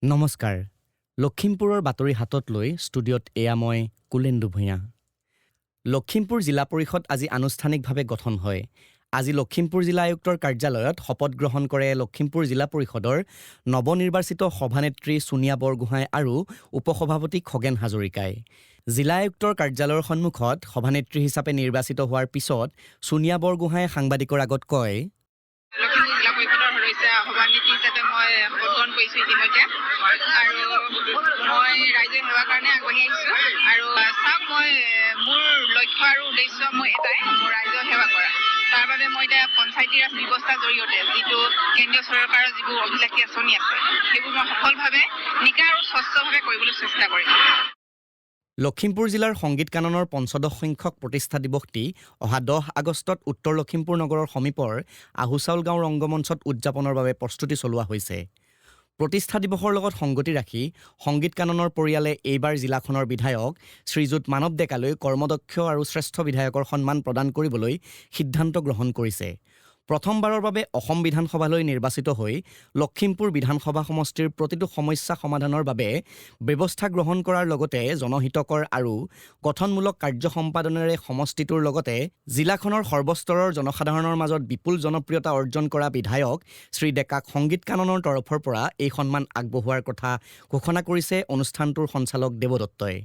নমস্কাৰ লখিমপুৰৰ বাতৰি হাতত লৈ ষ্টুডিঅ'ত এয়া মই কুলেন্দু ভূঞা লখিমপুৰ জিলা পৰিষদ আজি আনুষ্ঠানিকভাৱে গঠন হয় আজি লখিমপুৰ জিলা আয়ুক্তৰ কাৰ্যালয়ত শপত গ্ৰহণ কৰে লখিমপুৰ জিলা পৰিষদৰ নৱনিৰ্বাচিত সভানেত্ৰী সোনিয়া বৰগোহাঁই আৰু উপসভাপতি খগেন হাজৰিকাই জিলা আয়ুক্তৰ কাৰ্যালয়ৰ সন্মুখত সভানেত্ৰী হিচাপে নিৰ্বাচিত হোৱাৰ পিছত সোনিয়া বৰগোহাঁই সাংবাদিকৰ আগত কয় সভানেত্ৰী হিচাপে মই গ্ৰহণ কৰিছোঁ ইতিমধ্যে আৰু মই ৰাইজৰ সেৱাৰ কাৰণে আগবাঢ়ি আহিছোঁ আৰু চাওক মই মোৰ লক্ষ্য আৰু উদ্দেশ্য মই এটাই মোৰ ৰাইজৰ সেৱা কৰা তাৰ বাবে মই এতিয়া পঞ্চায়তী ৰাজ ব্যৱস্থাৰ জৰিয়তে যিটো কেন্দ্ৰীয় চৰকাৰৰ যিবোৰ অভিলাষী আঁচনি আছে সেইবোৰ মই সফলভাৱে নিকা আৰু স্বচ্ছভাৱে কৰিবলৈ চেষ্টা কৰিম লখিমপুৰ জিলাৰ সংগীত কাননৰ ৫৫ সংখ্যক প্ৰতিষ্ঠা দিৱসটি অহা ১০ আগষ্টত উত্তৰ লখিমপুৰ নগৰৰ সমীপৰ আহুচাউল গাঁও ৰংগমঞ্চত উদযাপনৰ বাবে প্ৰস্তুতি চলোৱা হৈছে প্ৰতিষ্ঠা দিৱসৰ লগত সংগতি ৰাখি সংগীত কাননৰ পৰিয়ালে এইবাৰ জিলাখনৰ বিধায়ক শ্ৰীযুত মানৱ ডেকালৈ কৰ্মদক্ষ আৰু শ্ৰেষ্ঠ বিধায়কৰ সন্মান প্ৰদান কৰিবলৈ সিদ্ধান্ত গ্ৰহণ কৰিছে প্ৰথমবাৰৰ বাবে অসম বিধানসভালৈ নিৰ্বাচিত হৈ লখিমপুৰ বিধানসভা সমষ্টিৰ প্ৰতিটো সমস্যা সমাধানৰ বাবে ব্যৱস্থা গ্ৰহণ কৰাৰ লগতে জনহিতকৰ আৰু গঠনমূলক কাৰ্য সম্পাদনেৰে সমষ্টিটোৰ লগতে জিলাখনৰ সৰ্বস্তৰৰ জনসাধাৰণৰ মাজত বিপুল জনপ্ৰিয়তা অৰ্জন কৰা বিধায়ক শ্ৰী ডেকাক সংগীত কাননৰ তৰফৰ পৰা এই সন্মান আগবঢ়োৱাৰ কথা ঘোষণা কৰিছে অনুষ্ঠানটোৰ সঞ্চালক দেৱদত্তই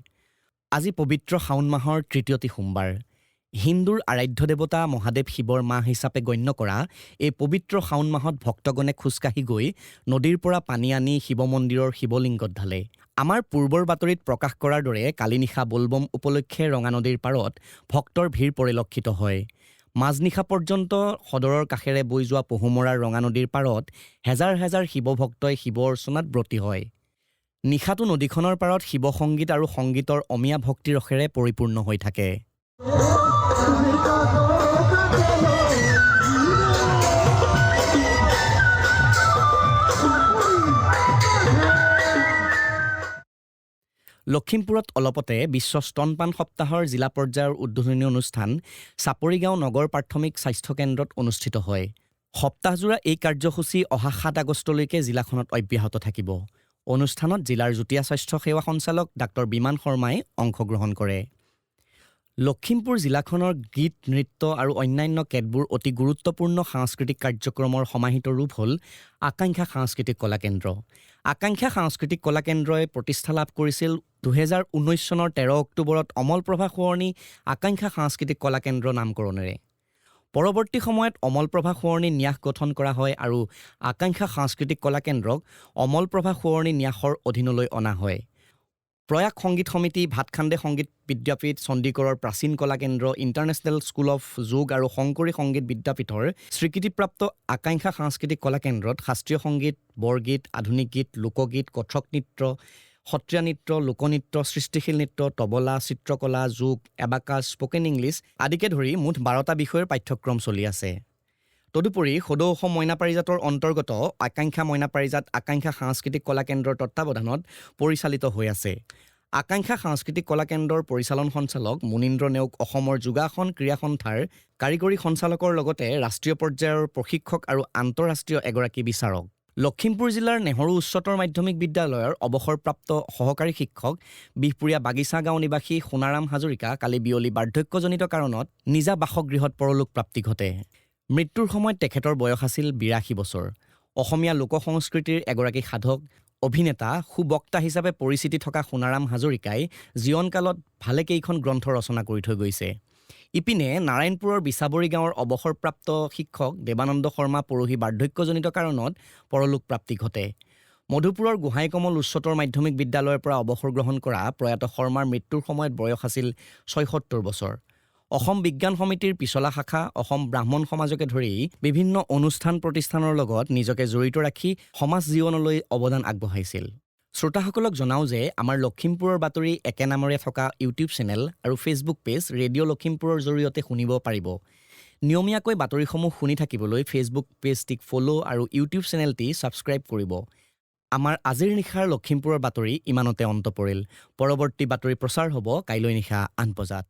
আজি পবিত্ৰ শাওণ মাহৰ তৃতীয়টি সোমবাৰ হিন্দুৰ আৰাধ্য দেৱতা মহাদেৱ শিৱৰ মাহ হিচাপে গণ্য কৰা এই পবিত্ৰ শাওণ মাহত ভক্তগণে খোজকাঢ়ি গৈ নদীৰ পৰা পানী আনি শিৱ মন্দিৰৰ শিৱলিংগত ঢালে আমাৰ পূৰ্বৰ বাতৰিত প্ৰকাশ কৰাৰ দৰে কালি নিশা বলবম উপলক্ষে ৰঙা নদীৰ পাৰত ভক্তৰ ভিৰ পৰিলক্ষিত হয় মাজনিশা পৰ্যন্ত সদৰৰ কাষেৰে বৈ যোৱা পহুমৰাৰ ৰঙা নদীৰ পাৰত হেজাৰ হেজাৰ শিৱভক্তই শিৱ অৰ্চনাত ব্ৰতী হয় নিশাটো নদীখনৰ পাৰত শিৱ সংগীত আৰু সংগীতৰ অমীয়া ভক্তি ৰসেৰে পৰিপূৰ্ণ হৈ থাকে লখিমপুৰত অলপতে বিশ্ব স্তনপান সপ্তাহৰ জিলা পৰ্যায়ৰ উদ্বোধনী অনুষ্ঠান চাপৰিগাঁও নগৰ প্ৰাথমিক স্বাস্থ্য কেন্দ্ৰত অনুষ্ঠিত হয় সপ্তাহজোৰা এই কাৰ্যসূচী অহা ৭ আগষ্টলৈকে জিলাখনত অব্যাহত থাকিব অনুষ্ঠানত জিলাৰ যুটীয়া স্বাস্থ্য সেৱা সঞ্চালক ডাক্তৰ বিমান শৰ্মাই অংশগ্ৰহণ কৰে লখিমপুৰ জিলাখনৰ গীত নৃত্য আৰু অন্যান্য কেতবোৰ অতি গুৰুত্বপূৰ্ণ সাংস্কৃতিক কাৰ্যক্ৰমৰ সমাহিত ৰূপ হ'ল আকাংক্ষা সাংস্কৃতিক কলা কেন্দ্ৰ আকাংক্ষা সাংস্কৃতিক কলা কেন্দ্ৰই প্ৰতিষ্ঠা লাভ কৰিছিল ২০১৯ চনৰ ১৩ অক্টোবৰত অমলপ্ৰভা সোঁৱৰণী আকাংক্ষা সাংস্কৃতিক কলা কেন্দ্ৰ নামকৰণেৰে পৰৱৰ্তী সময়ত অমলপ্ৰভা সোঁৱৰণী ন্যাস গঠন কৰা হয় আৰু আকাংক্ষা সাংস্কৃতিক কলা কেন্দ্ৰক অমলপ্ৰভা সোঁৱৰণী ন্যাসৰ অধীনলৈ অনা হয় প্ৰয়াগ সংগীত সমিতি ভাতখাণ্ডে সংগীত বিদ্যাপীঠ চণ্ডীগড়ৰ প্ৰাচীন কলা কেন্দ্ৰ ইণ্টাৰনেশ্যনেল স্কুল অফ যোগ আৰু শংকৰী সংগীত বিদ্যাপীঠৰ স্বীকৃতিপ্ৰাপ্ত আকাংক্ষা সাংস্কৃতিক কলা কেন্দ্ৰত শাস্ত্ৰীয় সংগীত বৰগীত আধুনিক গীত লোকগীত কথক নৃত্য সত্ৰীয়া নৃত্য লোকনৃত্য সৃষ্টিশীল নৃত্য তবলা চিত্ৰকলা যোগ এবাকাছ স্পকেন ইংলিছ আদিকে ধৰি মুঠ ১২টা বিষয়ৰ পাঠ্যক্ৰম চলি আছে তদুপৰি সদৌ অসম মইনা পাৰিজাতৰ অন্তৰ্গত আকাংক্ষা মইনা পাৰিজাত আকাংক্ষা সাংস্কৃতিক কলা কেন্দ্ৰৰ তত্বাৱধানত পৰিচালিত হৈ আছে আকাংক্ষা সাংস্কৃতিক কলা কেন্দ্ৰৰ পৰিচালন সঞ্চালক মুনীন্দ্ৰ নেওগ অসমৰ যোগাসন ক্ৰীড়া সন্থাৰ কাৰিকৰী সঞ্চালকৰ লগতে ৰাষ্ট্ৰীয় পৰ্যায়ৰ প্ৰশিক্ষক আৰু আন্তঃৰাষ্ট্ৰীয় এগৰাকী বিচাৰক লখিমপুৰ জিলাৰ নেহৰু উচ্চতৰ মাধ্যমিক বিদ্যালয়ৰ অৱসৰপ্ৰাপ্ত সহকাৰী শিক্ষক বিহপুৰীয়া বাগিচা গাঁও নিবাসী সোণাৰাম হাজৰিকা কালি বিয়লি বাৰ্ধক্যজনিত কাৰণত নিজা বাসগৃহত পৰলোক প্ৰাপ্তি ঘটে মৃত্যুৰ সময়ত তেখেতৰ বয়স আছিল ৮২ বছৰ অসমীয়া লোক সংস্কৃতিৰ এগৰাকী সাধক অভিনেতা সুবক্তা হিচাপে পৰিচিতি থকা সোণাৰাম হাজৰিকাই জীৱনকালত ভালেকেইখন গ্ৰন্থ ৰচনা কৰি থৈ গৈছে ইপিনে নাৰায়ণপুৰৰ বিচাবৰী গাঁৱৰ অৱসৰপ্ৰাপ্ত শিক্ষক দেৱানন্দ শৰ্মা পৰহি বাৰ্ধক্যজনিত কাৰণত পৰলোক প্ৰাপ্তি ঘটে মধুপুৰৰ গোহাঁইকমল উচ্চতৰ মাধ্যমিক বিদ্যালয়ৰ পৰা অৱসৰ গ্ৰহণ কৰা প্ৰয়াত শৰ্মাৰ মৃত্যুৰ সময়ত বয়স আছিল ৭৬ বছৰ অসম বিজ্ঞান সমিতিৰ পিছলা শাখা অসম ব্ৰাহ্মণ সমাজকে ধৰি বিভিন্ন অনুষ্ঠান প্ৰতিষ্ঠানৰ লগত নিজকে জড়িত ৰাখি সমাজ জীৱনলৈ অৱদান আগবঢ়াইছিল শ্ৰোতাসকলক জনাওঁ যে আমাৰ লখিমপুৰৰ বাতৰি একে নামেৰে থকা ইউটিউব চেনেল আৰু ফেচবুক পেজ ৰেডিঅ' লখিমপুৰৰ জৰিয়তে শুনিব পাৰিব নিয়মীয়াকৈ বাতৰিসমূহ শুনি থাকিবলৈ ফেচবুক পেজটিক ফ'ল' আৰু ইউটিউব চেনেলটি ছাবস্ক্ৰাইব কৰিব আমাৰ আজিৰ নিশাৰ লখিমপুৰৰ বাতৰি ইমানতে অন্ত পৰিল পৰৱৰ্তী বাতৰি প্ৰচাৰ হ'ব কাইলৈ নিশা ৮ বজাত